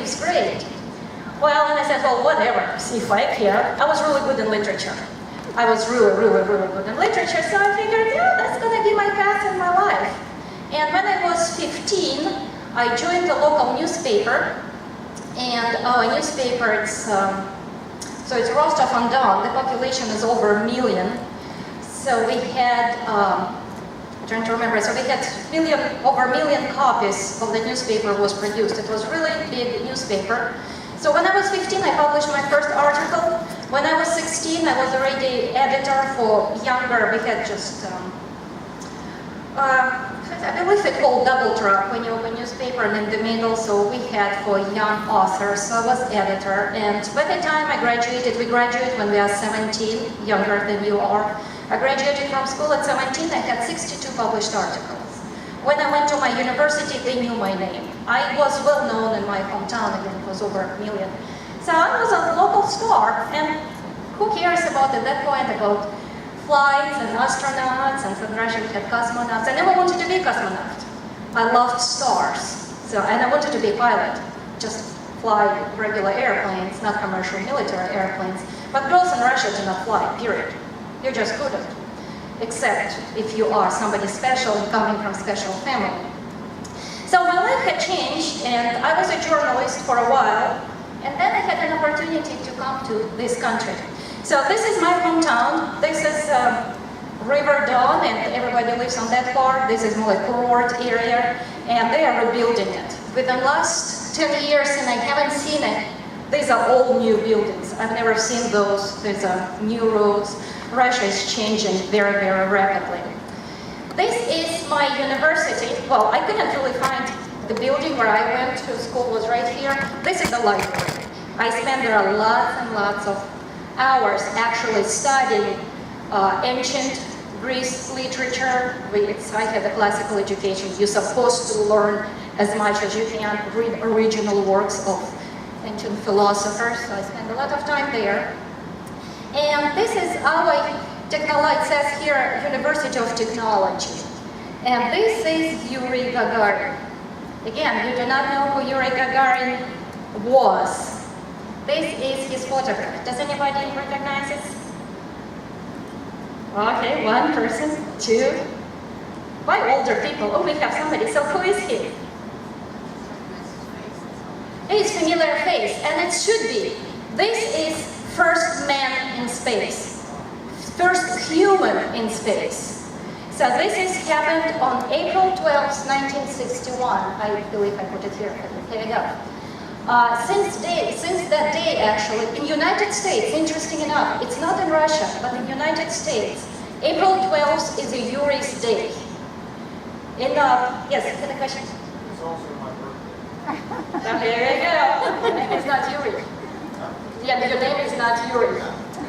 fifth grade. Well, and I said, well, whatever, see if I care. I was really good in literature. I was really, really, really good in literature, so I figured, yeah, that's gonna be my path in my life. And when I was 15, I joined the local newspaper, and our newspaper, it's Rostov-on-Don. The population is over 1 million. So we had, I'm trying to remember, so we had over 1 million copies of the newspaper was produced. It was really big newspaper. So when I was 15, I published my first article. When I was 16, I was already editor for younger, we had just, I believe it called double track when you open newspaper, and in the middle, so we had for young authors, so I was editor. And by the time I graduated, we graduate when we are 17, younger than you are. I graduated from school at 17, I had 62 published articles. When I went to my university, they knew my name. I was well known in my hometown, again, it was over 1 million. So I was a local star, and who cares about, at that point, about flights and astronauts, and in Russia we had cosmonauts. I never wanted to be a cosmonaut. I loved stars, and I wanted to be a pilot, just fly regular airplanes, not commercial military airplanes. But girls in Russia do not fly, period. You just couldn't, except if you are somebody special and coming from special family. So my life had changed, and I was a journalist for a while, and then I had an opportunity to come to this country. So this is my hometown. This is River Don, and everybody lives on that part. This is more like Kurort area, and they are rebuilding it. Within the last 10 years, and I haven't seen it, these are all new buildings. I've never seen those. There's new roads. Russia is changing very, very rapidly. This is my university. Well, I couldn't really find the building where I went to school was right here. This is the library. I spent there lots and lots of hours actually studying ancient Greece literature. I had a classical education. You're supposed to learn as much as you can, read original works of ancient philosophers. So I spent a lot of time there. And this is our it says here, University of Technology. And this is Yuri Gagarin. Again, you do not know who Yuri Gagarin was. This is his photograph. Does anybody recognize it? Okay, one person, two. Why older people? Oh, we have somebody. So who is he? It's familiar face, and it should be. This is first man in space. First human in space. So this is happened on April 12, 1961. I believe I put it here. Here we go. Since that day, actually, in United States, interesting enough, it's not in Russia, but in United States, April 12th is a Yuri's Day. Yes, is that a question? It's also my birthday. There you go. Your name is not Yuri. Yeah, your name is not Yuri.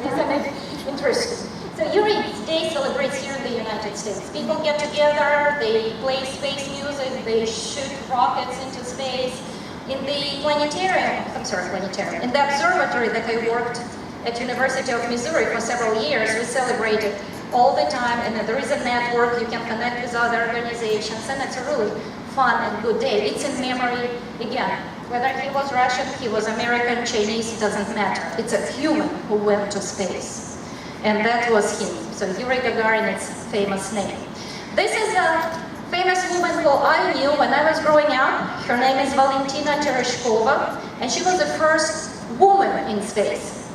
Isn't it interesting? So Yuri's Day celebrates here in the United States. People get together, they play space music, they shoot rockets into space. In the planetarium, in the observatory that I worked at University of Missouri for several years, we celebrated all the time, and there is a network, you can connect with other organizations, and it's a really fun and good day. It's in memory, again, whether he was Russian, he was American, Chinese, it doesn't matter. It's a human who went to space. And that was him. So Yuri Gagarin is a famous name. This is a famous woman who I knew when I was growing up. Her name is Valentina Tereshkova, and she was the first woman in space.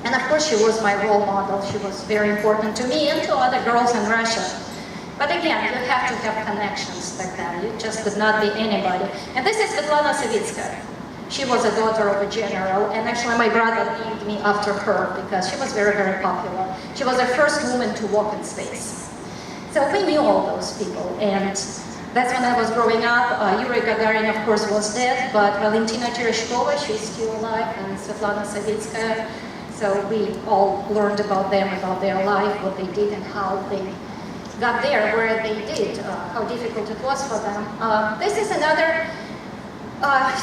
And of course she was my role model. She was very important to me and to other girls in Russia. But again, you have to have connections back then. You just could not be anybody. And this is Svetlana Savitskaya. She was a daughter of a general, and actually my brother named me after her because she was very, very popular. She was the first woman to walk in space. So we knew all those people, and that's when I was growing up. Yuri Gagarin, of course, was dead, but Valentina Tereshkova, she's still alive, and Svetlana Savitskaya. So we all learned about them, about their life, what they did, and how they got there, where they did, how difficult it was for them. This is another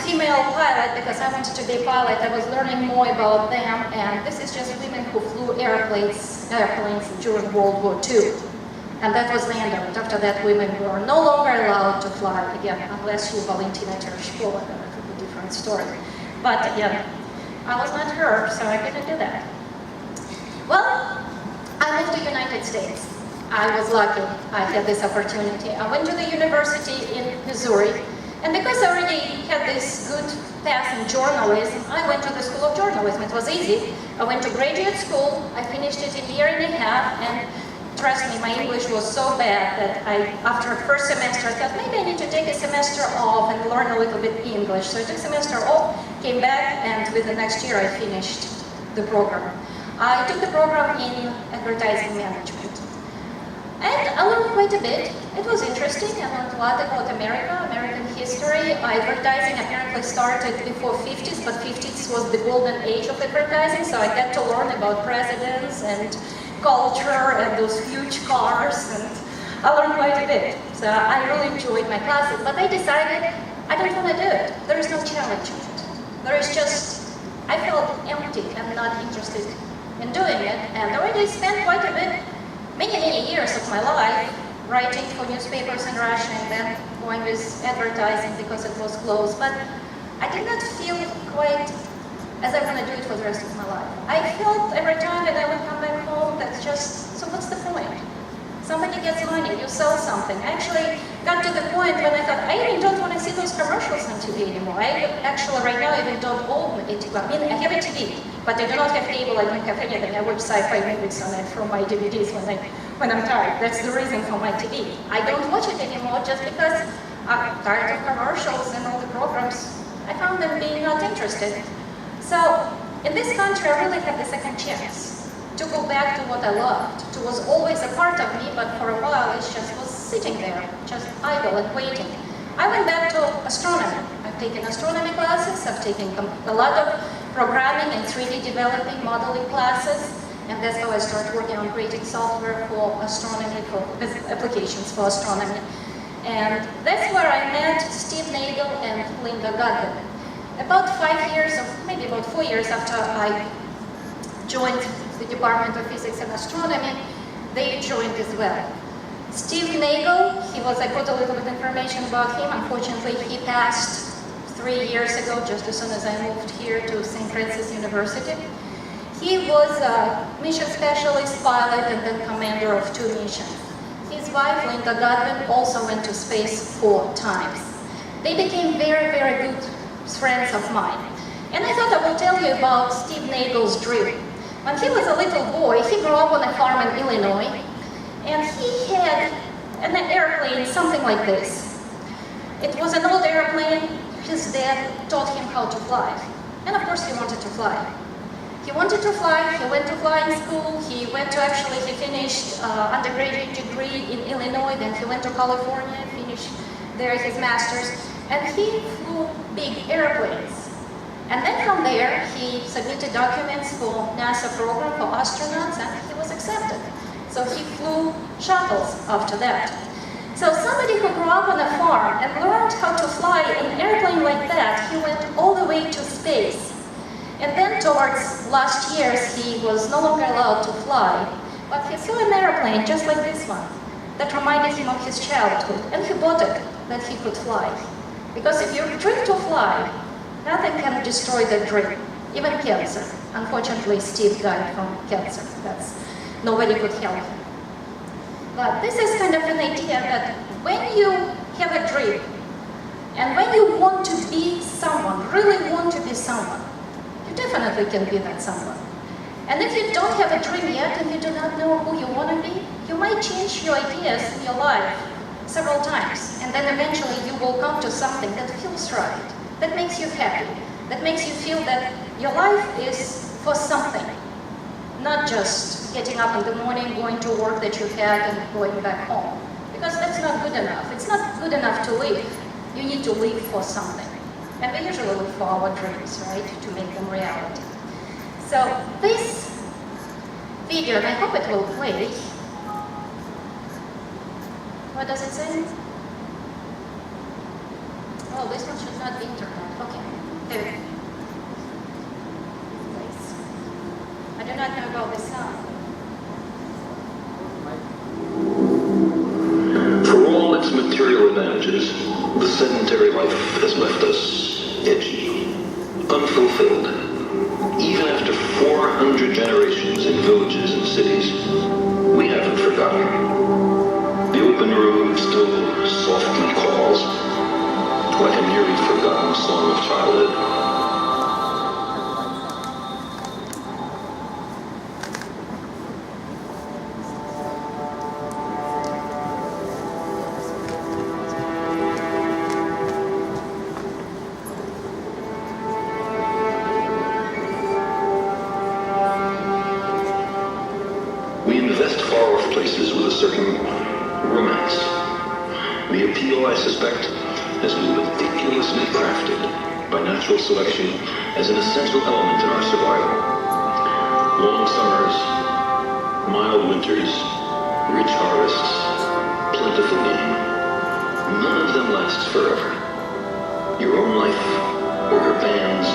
female pilot, because I wanted to be a pilot. I was learning more about them, and this is just women who flew airplanes during World War II. And that was the end of it. After that, women were no longer allowed to fly again, unless you Valentina Tereshkova, then it would be a different different story. But again, I was not her, so I couldn't do that. Well, I moved to the United States. I was lucky. I had this opportunity. I went to the university in Missouri, and because I already had this good path in journalism, I went to the School of Journalism. It was easy. I went to graduate school. I finished it in a year and a half, and trust me, my English was so bad that after the first semester, I thought maybe I need to take a semester off and learn a little bit English. So I took a semester off, came back, and with the next year I finished the program. I took the program in advertising management. And I learned quite a bit. It was interesting. I learned a lot about America, American history. Advertising apparently started before 50s, but 50s was the golden age of advertising, so I got to learn about presidents and culture and those huge cars, and I learned quite a bit. So I really enjoyed my classes, but I decided I don't want to do it. There is no challenge in it. There is just, I felt empty and not interested in doing it, and already spent quite a bit, many years of my life writing for newspapers in Russia and then going with advertising because it was close, but I did not feel quite as I want to do it for the rest of my life. I felt every time that I would come back home, that's just, so what's the point? Somebody gets money, you sell something. I actually got to the point when I thought, I even don't want to see those commercials on TV anymore. I actually right now even don't own a TV. I mean, I have a TV, but I do not have cable, I don't have anything. I watch sci-fi movies on it from my DVDs when I'm tired. That's the reason for my TV. I don't watch it anymore just because I'm tired of commercials and all the programs. I found them being not interested. So, in this country, I really had the second chance to go back to what I loved. It was always a part of me, but for a while it just was sitting there, just idle and waiting. I went back to astronomy. I've taken astronomy classes, I've taken a lot of programming and 3D developing, modeling classes, and that's how I started working on creating software for astronomy, for applications for astronomy. And that's where I met Steve Nagel and Linda Godwin. About 5 years, or maybe about 4 years after I joined the Department of Physics and Astronomy, they joined as well. Steve Nagel, I put a little bit of information about him. Unfortunately, he passed 3 years ago, just as soon as I moved here to St. Francis University. He was a mission specialist, pilot, and then commander of 2 missions. His wife, Linda Godwin, also went to space 4 times. They became very good friends of mine. And I thought I will tell you about Steve Nagel's dream. When he was a little boy, he grew up on a farm in Illinois, and he had an airplane, something like this. It was an old airplane. His dad taught him how to fly. And of course he wanted to fly. He wanted to fly, he went to flying school, he finished undergraduate degree in Illinois, then he went to California, finished there his master's, and he flew big airplanes. And then from there, he submitted documents for NASA program for astronauts, and he was accepted. So he flew shuttles after that. So somebody who grew up on a farm and learned how to fly an airplane like that, he went all the way to space. And then towards last years, he was no longer allowed to fly, but he saw an airplane just like this one that reminded him of his childhood, and he bought it that he could fly. Because if you dream to fly, nothing can destroy that dream, even cancer. Unfortunately, Steve died from cancer. Nobody could help him. But this is kind of an idea that when you have a dream, and when you want to be someone, really want to be someone, you definitely can be that someone. And if you don't have a dream yet, and you do not know who you want to be, you might change your ideas in your life several times, and then eventually you will come to something that feels right, that makes you happy, that makes you feel that your life is for something, not just getting up in the morning, going to work that you had, and going back home. Because that's not good enough. It's not good enough to live. You need to live for something. And we usually live for our dreams, right, to make them reality. So this video, and I hope it will play. What does it say? Oh, this one should not be internet. Okay, there. Please. I do not know about the sound. For all its material advantages, the sedentary life has left us edgy. 200 generations in villages and cities, we haven't forgotten. The open road still softly calls, like a nearly forgotten song of childhood. We invest far-off places with a certain romance. The appeal, I suspect, has been meticulously crafted by natural selection as an essential element in our survival. Long summers, mild winters, rich harvests, plentiful game. None of them lasts forever. Your own life, or your band's,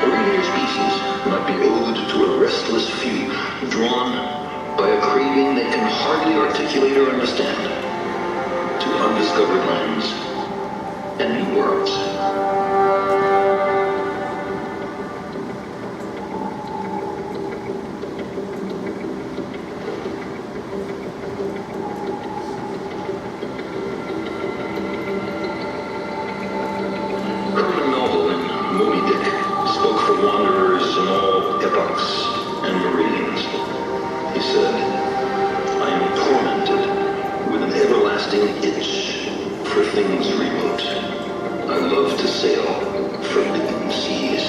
or even your species might be owed to a restless few, drawn by a craving they can hardly articulate or understand, to undiscovered lands and new worlds. Herman Melville in Moby Dick spoke for wanderers in all epochs and meridians. He said, I am tormented with an everlasting itch for things remote. I love to sail forbidden seas.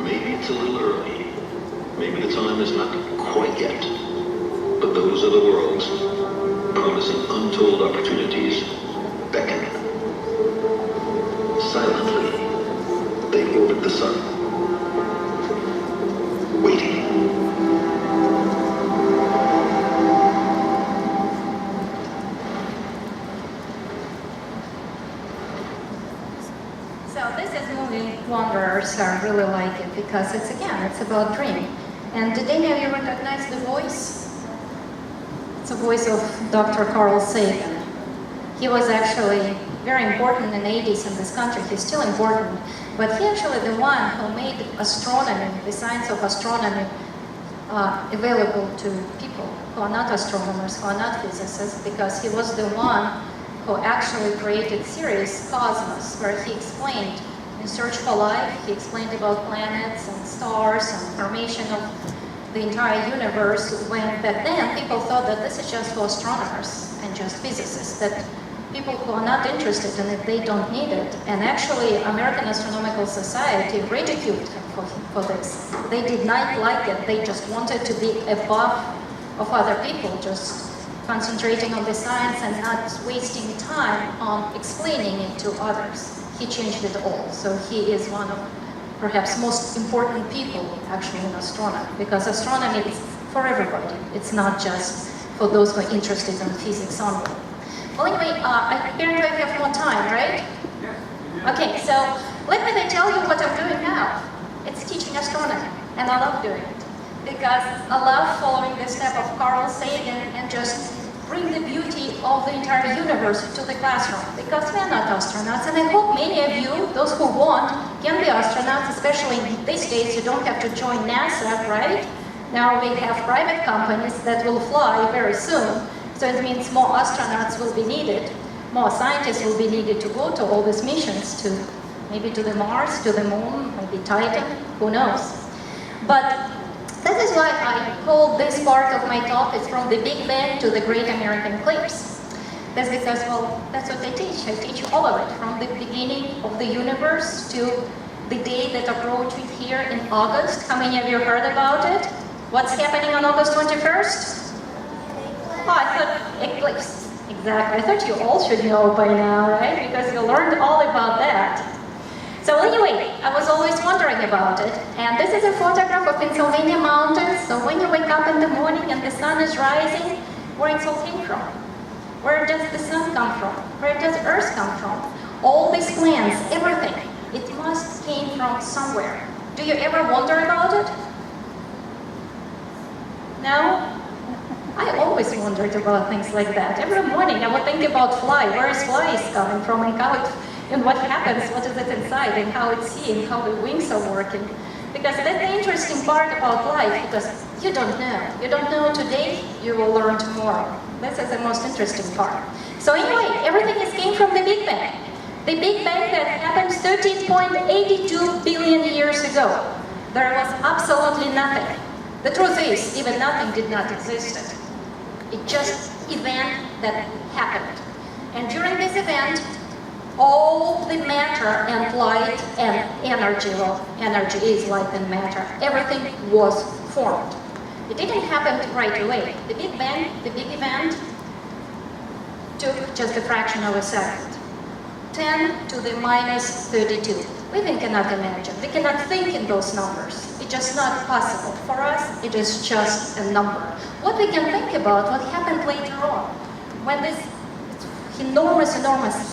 Maybe it's a little early. Maybe the time is not quite yet. But those are the worlds, promising untold opportunities, beckon. Silently, they orbit the sun, waiting. So this is movie Wanderers. I really like it because it's about dream. And did any of you recognize the voice? It's a voice of Dr. Carl Sagan. He was actually very important in the 80s in this country. He's still important, but he actually the one who made astronomy, the science of astronomy, available to people who are not astronomers, who are not physicists, because he was the one who actually created series Cosmos, where he explained in Search for Life, he explained about planets and stars and formation of the entire universe, when back then people thought that this is just for astronomers and just physicists, that people who are not interested in it, they don't need it. And actually, American Astronomical Society ridiculed him for this. They did not like it. They just wanted to be above of other people, just concentrating on the science and not wasting time on explaining it to others. He changed it all. So he is one of perhaps most important people actually in astronomy, because astronomy is for everybody. It's not just for those who are interested in physics only. Well, anyway, apparently I have more time, right? Okay, so let me then tell you what I'm doing now. It's teaching astronomy, and I love doing it, because I love following the step of Carl Sagan and just bring the beauty of the entire universe to the classroom, because we are not astronauts, and I hope many of you, those who want, can be astronauts, especially these days. You don't have to join NASA, right? Now we have private companies that will fly very soon, so it means more astronauts will be needed, more scientists will be needed to go to all these missions, to maybe to the Mars, to the Moon, maybe Titan, who knows. But That is why I call this part of my talk is from the Big Bang to the Great American Eclipse. That's because, well, that's what I teach. I teach all of it, from the beginning of the universe to the day that approaches here in August. How many of you heard about it? What's happening on August 21st? Oh, I thought eclipse. Exactly. I thought you all should know by now, right? Because you learned all about that. So anyway, I was always wondering about it. And this is a photograph of Pennsylvania mountains. So when you wake up in the morning and the sun is rising, where it all came from? Where does the sun come from? Where does Earth come from? All these plants, everything, it must came from somewhere. Do you ever wonder about it? No? I always wondered about things like that. Every morning I would think about fly. Where is flies coming from and how it, and what happens, what is it inside and how it's seeing, how the wings are working. Because that's the interesting part about life, because you don't know. You don't know today, you will learn tomorrow. This is the most interesting part. So anyway, everything came from the Big Bang. The Big Bang that happened 13.82 billion years ago. There was absolutely nothing. The truth is, even nothing did not exist. It just event that happened. And during this event, all the matter and light and energy, well, energy is light and matter, everything was formed. It didn't happen right away. The Big Bang, the big event, took just a fraction of a second. 10 to the minus 32. We even cannot imagine. We cannot think in those numbers. It's just not possible. For us, it is just a number. What we can think about, what happened later on, when this enormous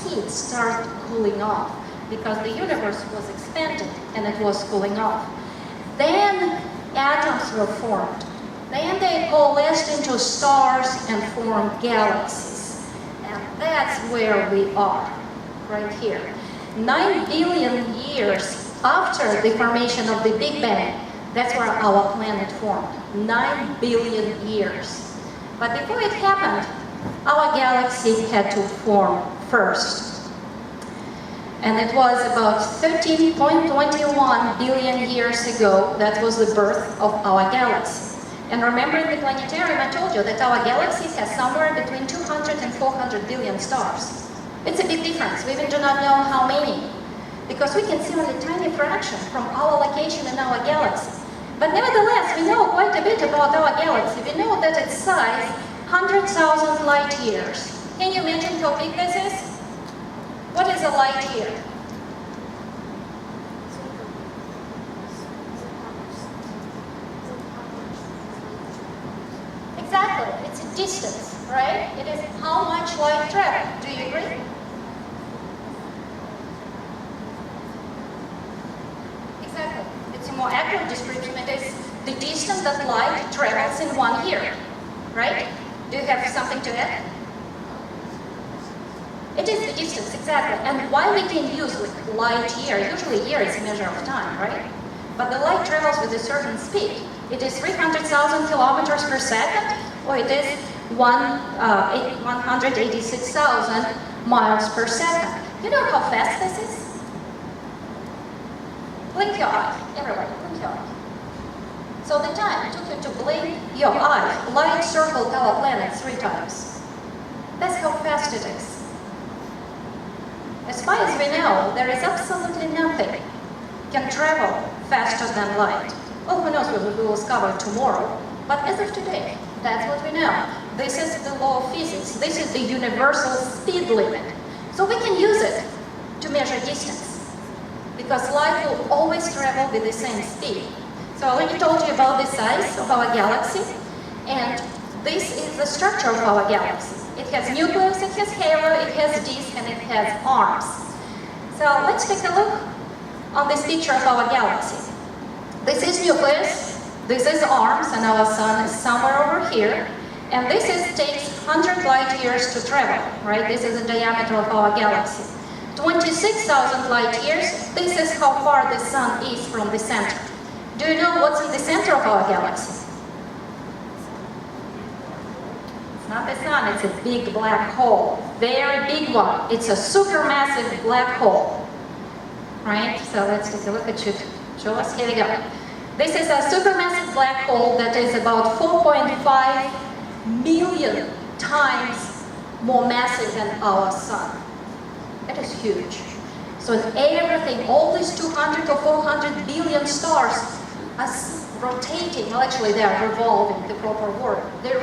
heat started cooling off, because the universe was expanding and it was cooling off. Then atoms were formed. Then they coalesced into stars and formed galaxies. And that's where we are, right here. 9 billion years after the formation of the Big Bang, that's where our planet formed. 9 billion years. But before it happened, our galaxy had to form first. And it was about 13.21 billion years ago, that was the birth of our galaxy. And remember in the planetarium I told you that our galaxy has somewhere between 200 and 400 billion stars. It's a big difference. We even do not know how many, because we can see only a tiny fraction from our location in our galaxy. But nevertheless, we know quite a bit about our galaxy. We know that its size, 100,000 light years. Can you imagine how big this is? What is a light year? Exactly, it's a distance, right? It is how much light travel. Do you agree? Exactly. It's a more accurate description. It is the distance that light travels in 1 year, right? Do you have something to add? It is the distance, exactly. And why we can use light year? Usually year is a measure of time, right? But the light travels with a certain speed. It is 300,000 kilometers per second, or it is 186,000 miles per second. You know how fast this is? Blink your eye, everybody, blink your eye. So the time it took you to blink your eye, light circled our planet 3 times. That's how fast it is. As far as we know, there is absolutely nothing can travel faster than light. Well, who knows what we will discover tomorrow, but as of today, that's what we know. This is the law of physics. This is the universal speed limit. So we can use it to measure distance, because light will always travel with the same speed. So I already told you about the size of our galaxy, and this is the structure of our galaxy. It has nucleus, it has halo, it has disk, and it has arms. So let's take a look on this picture of our galaxy. This is nucleus, this is arms, and our sun is somewhere over here. And this takes 100 light years to travel, right? This is the diameter of our galaxy. 26,000 light years, this is how far the sun is from the center. Do you know what's in the center of our galaxy? It's not the sun, it's a big black hole. Very big one. It's a supermassive black hole. Right? So let's take a look at you. Show us. Here we go. This is a supermassive black hole that is about 4.5 million times more massive than our sun. It is huge. So everything, all these 200 or 400 billion stars are rotating. Well, actually, they are revolving, the proper word. They're